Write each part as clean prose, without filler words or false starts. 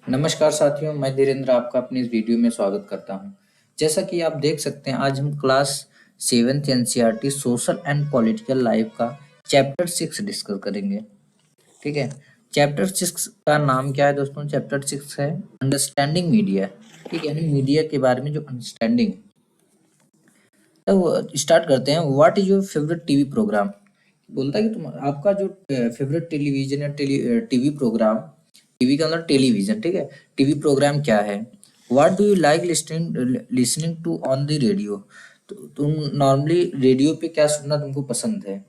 नमस्कार साथियों, मैं धीरेन्द्र आपका अपनी इस वीडियो में स्वागत करता हूं। जैसा कि आप देख सकते हैं, आज हम class 7th NCERT social and political life का चैप्टर 6 डिस्कस करेंगे। ठीक है, चैप्टर 6 का नाम क्या है दोस्तों? चैप्टर 6 है अंडरस्टैंडिंग मीडिया। ठीक है, यानी मीडिया के बारे में जो अंडरस्टैंडिंग। तो स्टार्ट करते हैं। What is your favourite TV programme? बोलता है कि तुम आपका जो फेवरेट टेलीविजन या टीवी प्रोग्राम, टीवी का मतलब टेलीविजन, ठीक है, टीवी प्रोग्राम क्या है? What do you like listening to on the radio? तो तुम नॉर्मली रेडियो पे क्या सुनना तुमको पसंद है?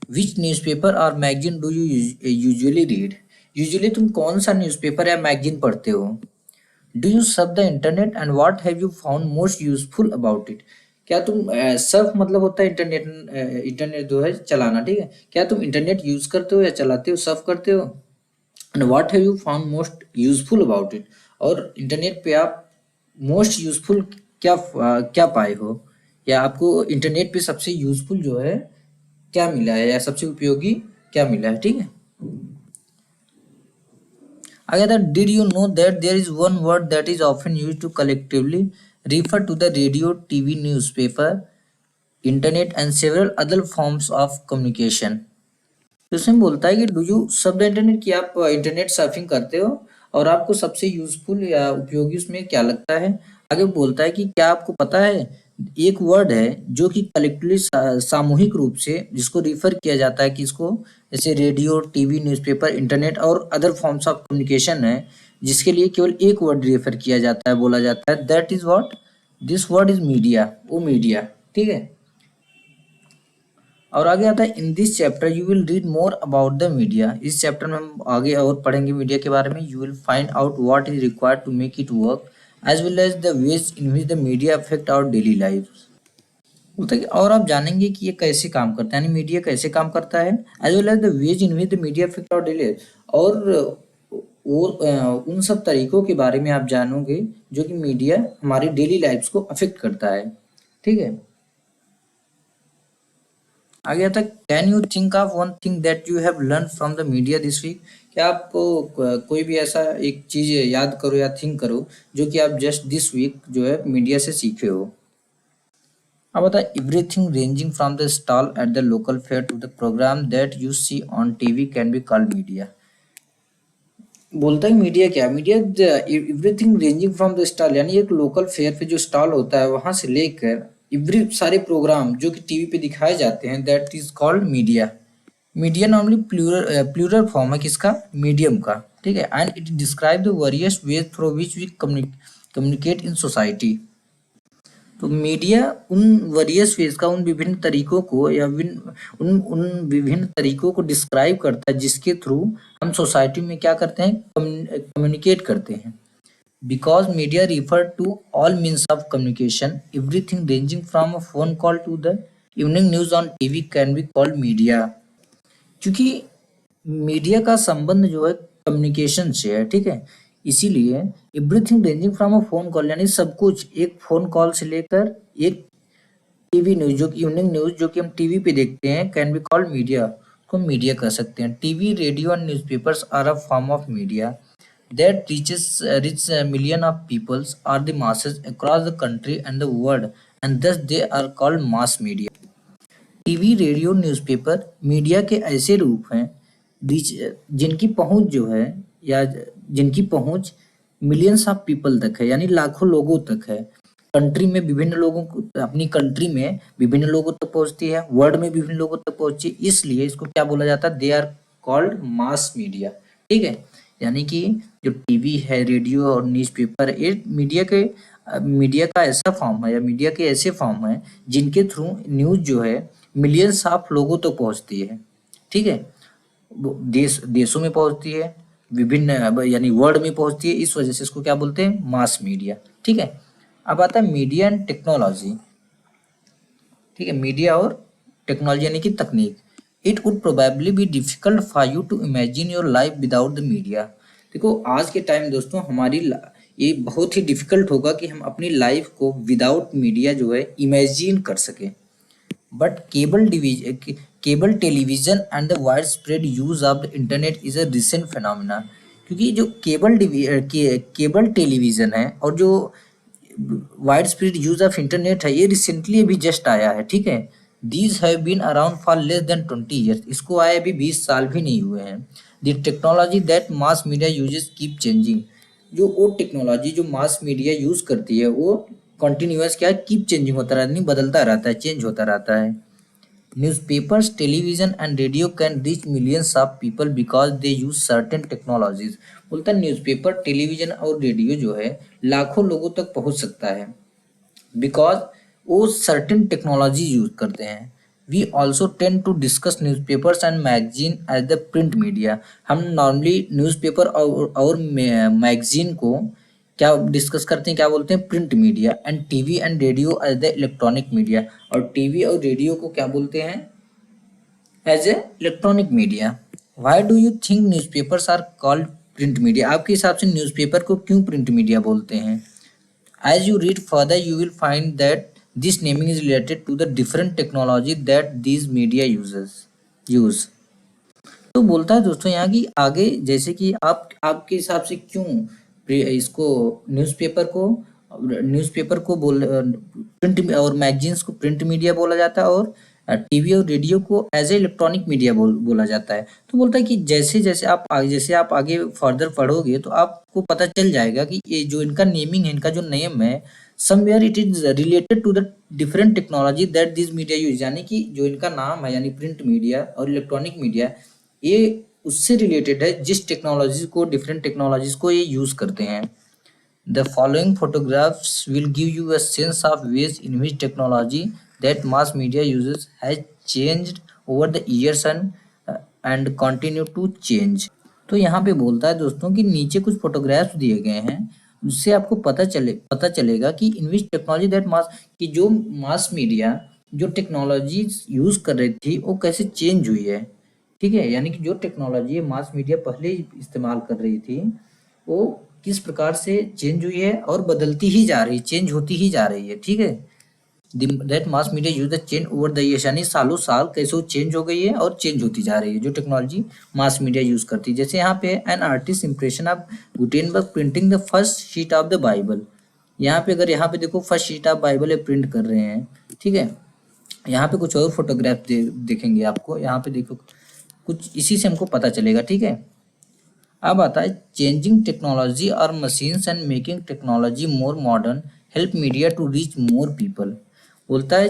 विच न्यूज़पेपर और magazine do you usually read? Usually तुम कौन सा न्यूज़पेपर या मैगजीन पढ़ते हो? Do you Surf the internet and what have you found most useful about it? क्या तुम सर्फ मतलब होता है इंटरनेट, इंटरनेट जो है चलाना, ठीक है, क्या तुम इंटरनेट यूज करते हो या चलाते हो, सर्फ करते हो? And what have you found most useful about it? और इंटरनेट पे आप मोस्ट यूजफुल क्या पाए हो, या आपको इंटरनेट पे सबसे यूजफुल जो है क्या मिला है, या सबसे उपयोगी क्या मिला है? ठीक है, आगे था, did you know that there is one word that is often used to collectively refer to the radio, TV, newspaper, internet and several other forms of communication? तो इसमें बोलता है कि डू यू सब द इंटरनेट, कि आप internet surfing करते हो और आपको सबसे यूजफुल या उपयोगी उसमें क्या लगता है? आगे बोलता है कि क्या आपको पता है एक वर्ड है जो कि कलेक्टिवली सामूहिक रूप से जिसको रिफर किया जाता है, कि इसको जैसे रेडियो, टीवी, न्यूज़पेपर, इंटरनेट और अदर फॉर्म्स ऑफ कम्युनिकेशन है, जिसके लिए केवल एक वर्ड रेफर किया जाता है, बोला जाता है, that is what, this word is media, वो मीडिया। ठीक है, और आगे आता है, in this chapter you will read more about the media. इस चैप्टर में हम आगे और पढ़ेंगे मीडिया के बारे में। You will find out what is required to make it work as well as the ways in which the media affect our daily life. बोलता है कि और आप जानेंगे कि ये कैसे काम करता है, यानी मीडिया कैसे काम करता है, as well as the ways in which the media affect our daily life, और उन सब तरीकों के बारे में आप जानोगे जो कि मीडिया हमारी डेली लाइफ को अफेक्ट करता है। ठीक है, आगे आता है, can you think of one thing that you have learn from the media this week? क्या आपको कोई भी ऐसा एक चीज याद करो या थिंक करो जो कि आप जस्ट दिस वीक जो है मीडिया से सीखे हो? अब बता, everything ranging from the stall at the local fair to the programme that you see on TV can be called media. बोलता है मीडिया क्या है? Media everything ranging from the stall, यानी एक लोकल फेयर पे जो स्टॉल होता है वहां से लेकर एवरी सारे प्रोग्राम जो कि टीवी पे दिखाए जाते हैं, that is called media. Media normally plural form है किसका? मीडियम का। ठीक है, and it describe the various ways through which we communicate in society. तो मीडिया उन वेरियस वेज का, उन विभिन्न तरीकों को या उन उन विभिन्न तरीकों को डिस्क्राइब करता है जिसके थ्रू हम सोसाइटी में क्या करते हैं, कम्युनिकेट करते हैं। Because media refer to all means of communication, everything ranging from a phone call to the evening news on TV can be called media. क्योंकि मीडिया का संबंध जो है कम्युनिकेशन से है, ठीक है, इसीलिए everything ranging from a phone call, यानी सब कुछ एक फोन कॉल से लेकर एक टीवी न्यूज जो कि इवनिंग न्यूज जो कि हम टीवी पे देखते हैं, कैन बी कॉल्ड मीडिया, को मीडिया कह सकते हैं। TV, radio and newspapers are a form of media that reach a million of peoples or the masses across the country and the world, and thus they are called mass media। TV, radio, newspaper media के ऐसे रूप हैं rich जिनकी पहुंच जो है, या जिनकी पहुंच मिलियंस ऑफ पीपल तक है, यानी लाखों लोगों तक है। कंट्री में विभिन्न लोगों को, अपनी कंट्री में विभिन्न लोगों तक पहुंचती है, वर्ल्ड में विभिन्न लोगों तक पहुंचती है, इसलिए इसको क्या बोला जाता है? They are called mass media. ठीक है, यानी कि जो टीवी है, रेडियो और न्यूज़पेपर, ये मीडिया का ऐसा फॉर्म है, या मीडिया के ऐसे फॉर्म है जिनके थ्रू न्यूज जो है मिलियंस ऑफ लोगों तक पहुंचती है। ठीक है, देशों में पहुंचती है, विभिन्न यानी वर्ल्ड में पहुंचती है, इस वजह से इसको क्या बोलते हैं? मास मीडिया। ठीक है, अब आता है मीडिया एंड टेक्नोलॉजी। ठीक है, मीडिया और टेक्नोलॉजी यानी कि तकनीक। It would probably be difficult for you to imagine your life without the media. देखो, आज के टाइम दोस्तों ये बहुत ही डिफिकल्ट होगा कि हम अपनी लाइफ को विदाउट मीडिया जो है इमेजिन कर सके। But cable television and the widespread use of the internet is a recent phenomena। क्योंकि जो केबल टेलीविजन है और जो wide spread use of internet है, ये रिसेंटली अभी जस्ट आया है, ठीक है। These have been around for less than 20 years, इसको आए अभी 20 साल भी नहीं हुए हैं। The technology that mass media uses keep changing, जो वो टेक्नोलॉजी जो मास मीडिया यूज करती है वो कंटिन्यूअस क्या कीप चेंजिंग होता रहता है, नहीं बदलता रहता है, चेंज होता रहता है। Newspapers, television and radio can reach millions of people because they use certain technologies। बोलता है न्यूज़पेपर, टेलीविजन और रेडियो जो है लाखों लोगों तक पहुंच सकता है बिकॉज वो सर्टेन टेक्नोलॉजी यूज करते हैं। We also tend to discuss newspapers and magazine as the print media. हम नॉर्मली न्यूज़पेपर और मैगजीन को क्या डिस्कस करते हैं, क्या बोलते हैं, print media. And TV and radio as the electronic media, और टीवी और रेडियो को क्या बोलते हैं, as a electronic media. Why do you think newspapers are called print media? आपके हिसाब से न्यूज़पेपर को क्यों प्रिंट मीडिया बोलते हैं? As you read further, you will find that this naming is related to the different technology that these media use। तो बोलता है दोस्तों यहाँ की आगे, जैसे कि आप आपके हिसाब से क्यों इसको न्यूज़पेपर को बोल प्रिंट और मैगजीन्स को प्रिंट मीडिया बोला जाता है और टीवी और रेडियो को एज ए इलेक्ट्रॉनिक मीडिया बोला जाता है। तो बोलता है कि जैसे आप आगे फर्दर पढ़ोगे तो आपको पता चल जाएगा कि ये जो इनका नेमिंग है, इनका जो नेम है, somewhere it is related to the different technology that this media use, यानी कि जो इनका नाम है यानी प्रिंट मीडिया और इलेक्ट्रॉनिक मीडिया, ये उससे रिलेटेड है जिस टेक्नोलॉजी को, डिफरेंट टेक्नोलॉजीज को ये यूज करते हैं। The following photographs will give you a sense of ways in which technology that mass media uses has changed over the years and continue to change। तो यहाँ पे बोलता है दोस्तों कि नीचे कुछ फोटोग्राफ्स दिए गए हैं, उससे आपको पता चलेगा कि इन विच टेक्नोलॉजी दैट मास, कि जो मास मीडिया जो टेक्नोलॉजी यूज कर रही थी वो कैसे चेंज हुई है, ठीक है। यानी कि जो टेक्नोलॉजी मास मीडिया पहले इस्तेमाल कर रही थी वो किस प्रकार से चेंज हुई है और बदलती ही जा रही, चेंज होती ही जा रही है, ठीक है। That mass media use the change over the years, यानी सालों साल कैसे वो चेंज हो गई है और चेंज होती जा रही है जो टेक्नोलॉजी मास मीडिया यूज करती है। जैसे यहाँ पे an artist impression of Gutenberg printing the first sheet of the Bible. यहाँ पे अगर यहाँ पे देखो first sheet of Bible print कर रहे हैं, ठीक है। यहाँ पे कुछ और फोटोग्राफ देखेंगे आपको, यहाँ पे देखो कुछ इसी से हमको पता चलेगा, ठीक है। अब आता है चेंजिंग टेक्नोलॉजी और machines and making technology more modern help media to reach more people. बोलता है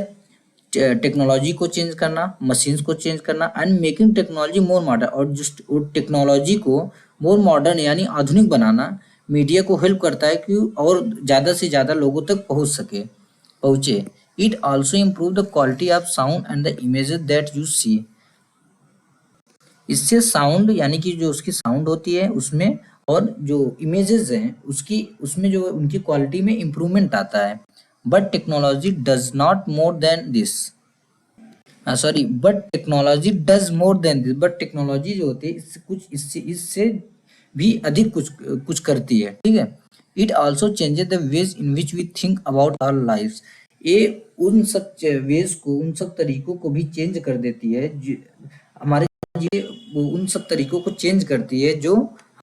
टेक्नोलॉजी को चेंज करना, मशीन्स को चेंज करना and making technology more modern, और जो टेक्नोलॉजी को मोर मॉडर्न यानी आधुनिक बनाना मीडिया को हेल्प करता है कि और ज़्यादा से ज़्यादा लोगों तक पहुँचे। It also improve the quality of sound and the images that you see. इससे साउंड यानी कि जो उसकी साउंड होती है उसमें और जो इमेजेस हैं उसमें जो उनकी क्वालिटी में इम्प्रूवमेंट आता है। But technology does not more than this, but technology does more than this, but technology जो होती है इससे भी अधिक कुछ करती है, ठीक है। It also changes the ways in which we think about our life. ये उन सब वेज को, उन सब तरीकों को भी चेंज कर देती है, हमारे ये वो उन सब तरीकों को चेंज करती है जो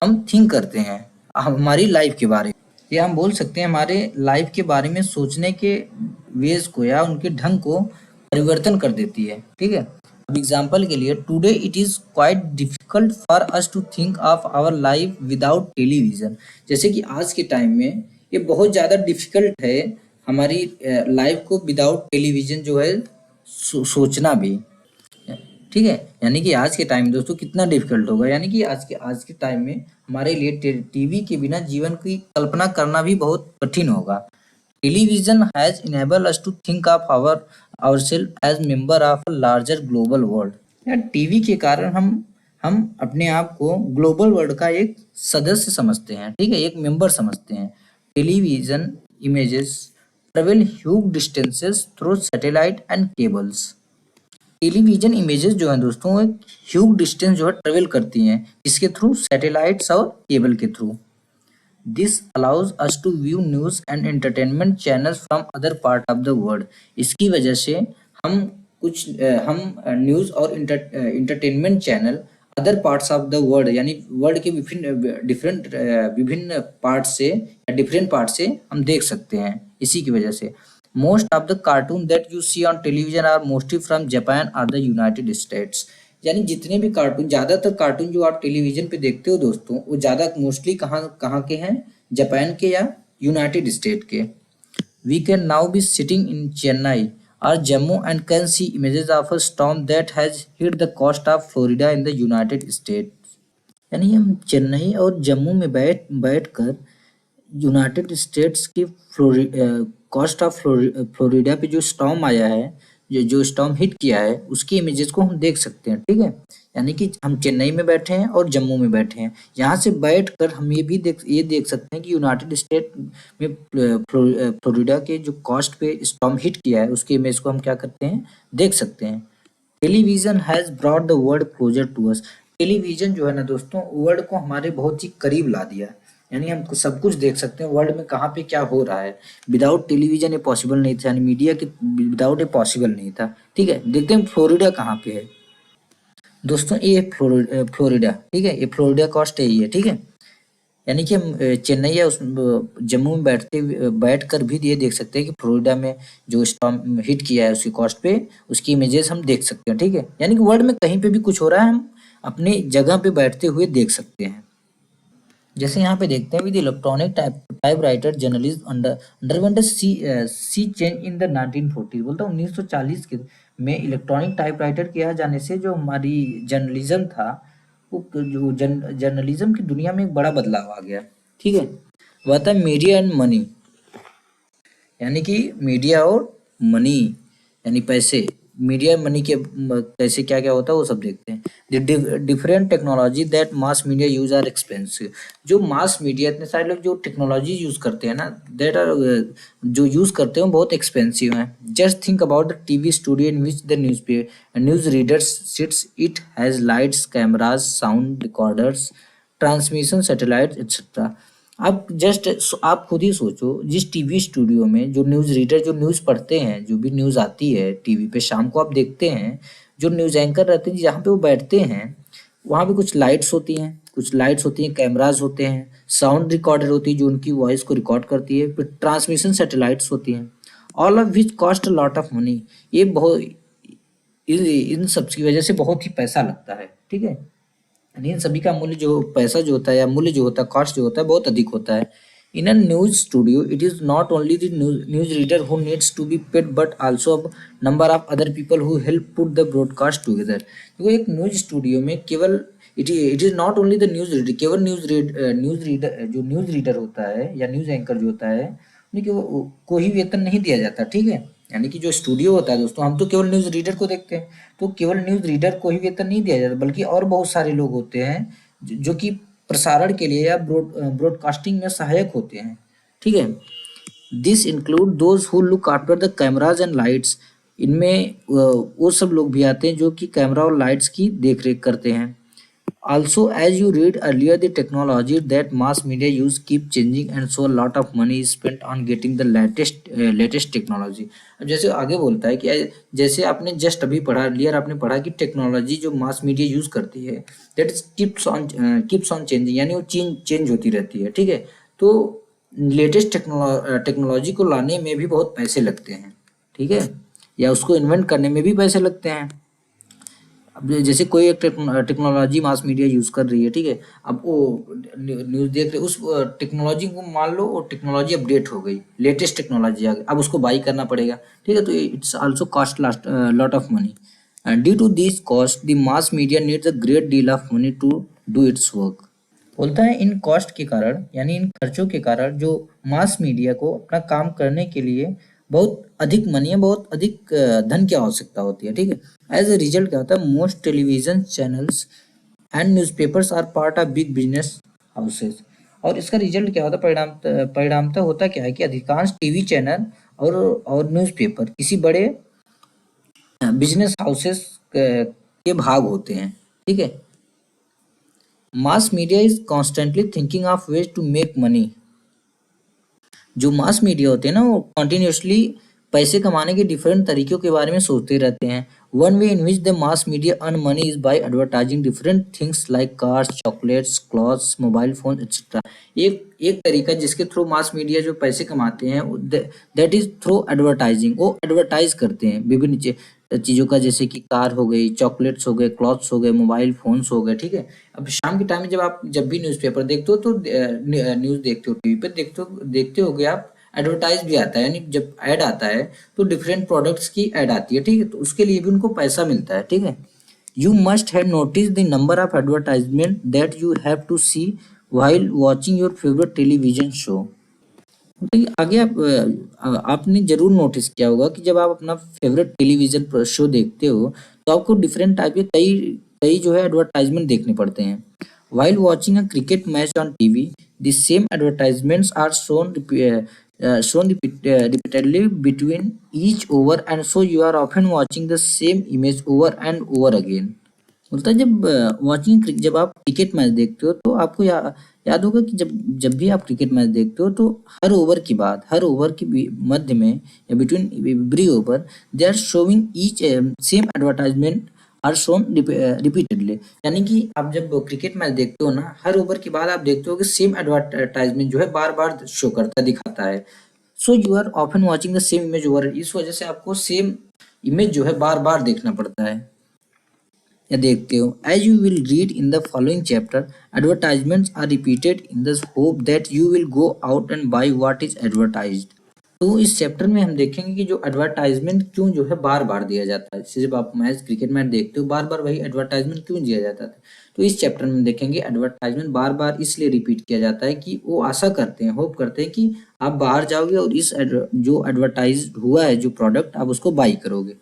हम थिंक करते हैं हमारी लाइफ के बारे में। या हम बोल सकते हैं हमारे लाइफ के बारे में सोचने के वेज को या उनके ढंग को परिवर्तन कर देती है, ठीक है। अब एग्जांपल के लिए, today it is quite difficult for us to think of our life without television. जैसे कि आज के टाइम में ये बहुत ज़्यादा डिफिकल्ट है हमारी लाइफ को विदाउट टेलीविजन जो है सोचना भी, ठीक है। यानी कि आज के टाइम दोस्तों कितना डिफिकल्ट होगा, यानी कि आज के टाइम में हमारे लिए टीवी के बिना जीवन की कल्पना करना भी बहुत कठिन होगा। Television has enable us to think of ourselves as member of a larger global world. यार टीवी के कारण हम अपने आप को ग्लोबल वर्ल्ड का एक सदस्य समझते हैं, ठीक है, एक मेंबर समझते हैं। Television images travel huge distances through satellite and cables. Television images जो है दोस्तों एक ह्यूज डिस्टेंस जो है ट्रेवल करती हैं, इसके थ्रू, सैटेलाइट्स और केबल के through. This allows us to view news and entertainment channels from other part of the world. इसकी वजह से हम न्यूज और entertainment channel other parts of the world, यानी वर्ल्ड के विभिन्न पार्ट से या डिफरेंट पार्ट से हम देख सकते हैं इसी की वजह से। Most of the cartoon that you see on television are mostly from Japan और द यूनाइटेड स्टेट्स। यानी जितने भी कार्टून, ज्यादातर कार्टून जो आप टेलीविजन पे देखते हो दोस्तों, वो ज्यादा मोस्टली कहाँ कहाँ के हैं, जापान के या यूनाइटेड स्टेट के। We can now be sitting in Chennai or Jammu and can see images of a storm that has hit the coast of Florida in the United States. यानी हम चेन्नई और जम्मू में बैठ कर यूनाइटेड स्टेट्स की coast of Florida पे जो storm आया है, जो स्टॉर्म हिट किया है, उसकी इमेजेस को हम देख सकते हैं। ठीक है, यानी कि हम चेन्नई में बैठे हैं और जम्मू में बैठे हैं, यहाँ से बैठकर हम ये देख सकते हैं कि यूनाइटेड स्टेट में फ्लोरिडा के जो कोस्ट पे स्टॉर्म हिट किया है, उसकी इमेज को हम क्या करते हैं, देख सकते हैं। Television has brought the world closer to us. Television जो है ना दोस्तों, वर्ल्ड को हमारे बहुत ही करीब ला दिया, यानी हम सब कुछ देख सकते हैं वर्ल्ड में कहाँ पे क्या हो रहा है। विदाउट टेलीविजन ये पॉसिबल नहीं था, यानी मीडिया के विदाउट ये पॉसिबल नहीं था। ठीक है, देखते हैं फ्लोरिडा कहाँ पे है दोस्तों। ये फ्लोरिडा, ठीक है, ये फ्लोरिडा कोस्ट है ये। ठीक है, यानी कि हम चेन्नई या उस जम्मू में बैठ कर भी ये देख सकते हैं कि फ्लोरिडा में जो स्टॉर्म हिट किया है उसकी कोस्ट पे, उसकी इमेजेस हम देख सकते हैं। ठीक है, यानी कि वर्ल्ड में कहीं पे भी कुछ हो रहा है, हम अपनी जगह पे बैठते हुए देख सकते हैं। जैसे यहाँ पे देखते हैं, with electronic typewriter journalist underwent sea change in the 1940। बोलता 1940 के में इलेक्ट्रॉनिक टाइपराइटर के आ जाने से जो हमारी जर्नलिज्म था, वो जो जर्नलिज्म की दुनिया में एक बड़ा बदलाव आ गया। ठीक है, वह था मीडिया एंड मनी, यानी कि मीडिया और मनी, यानी पैसे। मीडिया मनी के पैसे क्या क्या होता है वो सब देखते हैं। Different technology that mass media use are expensive. जो मास मीडिया, इतने सारे लोग जो टेक्नोलॉजी यूज करते हैं ना, दैट आर जो यूज करते हैं बहुत एक्सपेंसिव हैं। Just think about the TV studio in which the news readers sits. It has lights, cameras, sound recorders, transmission satellite etcetera. आप खुद ही सोचो, जिस टीवी स्टूडियो में जो न्यूज़ रीडर जो न्यूज़ पढ़ते हैं, जो भी न्यूज़ आती है टीवी पे शाम को आप देखते हैं, जो न्यूज़ एंकर रहते हैं जहाँ पे वो बैठते हैं, वहाँ पे कुछ लाइट्स होती हैं, कैमराज होते हैं, साउंड रिकॉर्डर होती है जो उनकी वॉइस को रिकॉर्ड करती है, फिर ट्रांसमिशन सैटेलाइट्स होती हैं, all of which cost a lot of money. ये बहुत इन सब की वजह से बहुत ही पैसा लगता है। ठीक है, यानी इन सभी का मूल्य जो पैसा जो होता है या मूल्य जो होता है, कॉस्ट जो होता है, बहुत अधिक होता है। In a news studio it is not only the news reader who needs to be paid but also a number of other people who help put the broadcast together. तो एक न्यूज स्टूडियो में केवल it is not only the news reader, केवल news reader जो news reader होता है या news anchor जो होता है, उन्हें को ही वेतन नहीं दिया जाता। ठीक है, यानी कि जो स्टूडियो होता है दोस्तों, हम तो केवल न्यूज रीडर को देखते हैं, तो केवल न्यूज रीडर को ही वेतन नहीं दिया जाता, बल्कि और बहुत सारे लोग होते हैं जो कि प्रसारण के लिए या ब्रॉडकास्टिंग में सहायक होते हैं। ठीक है, this include those who look after the cameras and lights. इनमें वो सब लोग भी आते हैं जो कि कैमरा और लाइट्स की देख रेख करते हैं। Also, as you read earlier, the technology that mass media use keep changing, and so a lot of money is spent on getting the latest technology. अब जैसे आगे बोलता है कि जैसे आपने जस्ट अभी पढ़ा, अर्लियर आपने पढ़ा कि टेक्नोलॉजी जो मास मीडिया यूज करती है, दैट कीप्स ऑन चेंजिंग, यानी वो चेंज होती रहती है। ठीक है, तो लेटेस्ट टेक्नोलॉजी को लाने में भी बहुत पैसे लगते हैं। ठीक है, या उसको इन्वेंट करने में भी पैसे लगते हैं। अब जैसे कोई एक टेक्नोलॉजी मास मीडिया यूज कर रही है, ठीक है, अब वो न्यूज देख रहे, उस टेक्नोलॉजी को मान लो वो टेक्नोलॉजी अपडेट हो गई, लेटेस्ट टेक्नोलॉजी आ गई, अब उसको बाई करना पड़ेगा। ठीक है, तो it's also cost lot of money. Due to this cost the mass media needs a great deal of money to do its work. बोलता है इन कॉस्ट के कारण, यानी इन खर्चों के कारण, जो मास मीडिया को अपना काम करने के लिए बहुत अधिक मनी है, बहुत अधिक धन की आवश्यकता होती है। ठीक है, एज ए रिजल्ट क्या होता है, most television channels and newspapers are part of big business houses. और इसका रिजल्ट क्या होता है, परिणामतः होता क्या है कि अधिकांश टीवी चैनल और न्यूज़पेपर किसी बड़े बिजनेस हाउसेस के भाग होते हैं। ठीक है, mass media is constantly thinking of ways to make money. जो मास मीडिया होते हैं ना, वो कॉन्टिन्यूसली पैसे कमाने के डिफरेंट तरीकों के बारे में सोचते रहते हैं। One way in which the mass media earn money is by advertising different things like cars, chocolates, clothes, mobile phone etcetera. एक एक तरीका जिसके थ्रू मास मीडिया जो पैसे कमाते हैं, दैट इज थ्रू एडवर्टाइजिंग। वो एडवर्टाइज करते हैं विभिन्न चीज़ों का, जैसे कि कार हो गई, चॉकलेट्स हो गए, क्लॉथ्स हो गए, मोबाइल फोन्स हो गए, ठीक है। अब शाम के टाइम में जब भी न्यूज़पेपर देखते हो, तो न्यूज़ देखते हो, टीवी पे देखते होगे आप, एडवर्टाइज भी आता है, यानी जब ऐड आता है तो डिफरेंट प्रोडक्ट्स की ऐड आती है, ठीक है, तो उसके लिए भी उनको पैसा मिलता है, ठीक है। You must have notice the number of advertisement that you have to see while watching your favorite television show। तो ये आगे आपने जरूर नोटिस किया होगा कि जब आप अपना फेवरेट टेलीविजन शो देखते हो, तो आपको डिफरेंट टाइप के कई कई जो है एडवर्टाइजमेंट देखने पड़ते हैं। While watching a cricket match on TV, the same advertisements are repeatedly between each over, and so you are often watching the same image over and over again। बोलता है जब आप क्रिकेट मैच देखते हो, तो आपको याद होगा कि जब जब भी आप क्रिकेट मैच देखते हो, तो हर ओवर के मध्य में या between every over they are showing each same advertisement are shown repeatedly. यानी कि आप जब क्रिकेट मैच देखते हो ना, हर ओवर के बाद आप देखते हो कि सेम एडवर्टाइजमेंट जो है बार बार शो करता दिखाता है। So you are often watching the same image over, इस वजह से आपको सेम इमेज जो है बार बार देखना पड़ता है या देखते हो। As you will read in the following chapter, advertisements are repeated in the hope that you will go out and buy what is advertised. तो इस चैप्टर में हम देखेंगे कि जो एडवर्टाइजमेंट क्यों जो है बार बार दिया जाता है। जैसे जब आप क्रिकेट मैच देखते हो, बार बार वही एडवर्टाइजमेंट क्यों दिया जाता है। तो इस चैप्टर में हम देखेंगे एडवर्टाइजमेंट बार बार इसलिए रिपीट किया जाता है कि वो आशा करते हैं, होप करते हैं कि आप बाहर जाओगे और इस जो एडवर्टाइज हुआ है जो प्रोडक्ट, आप उसको बाई करोगे।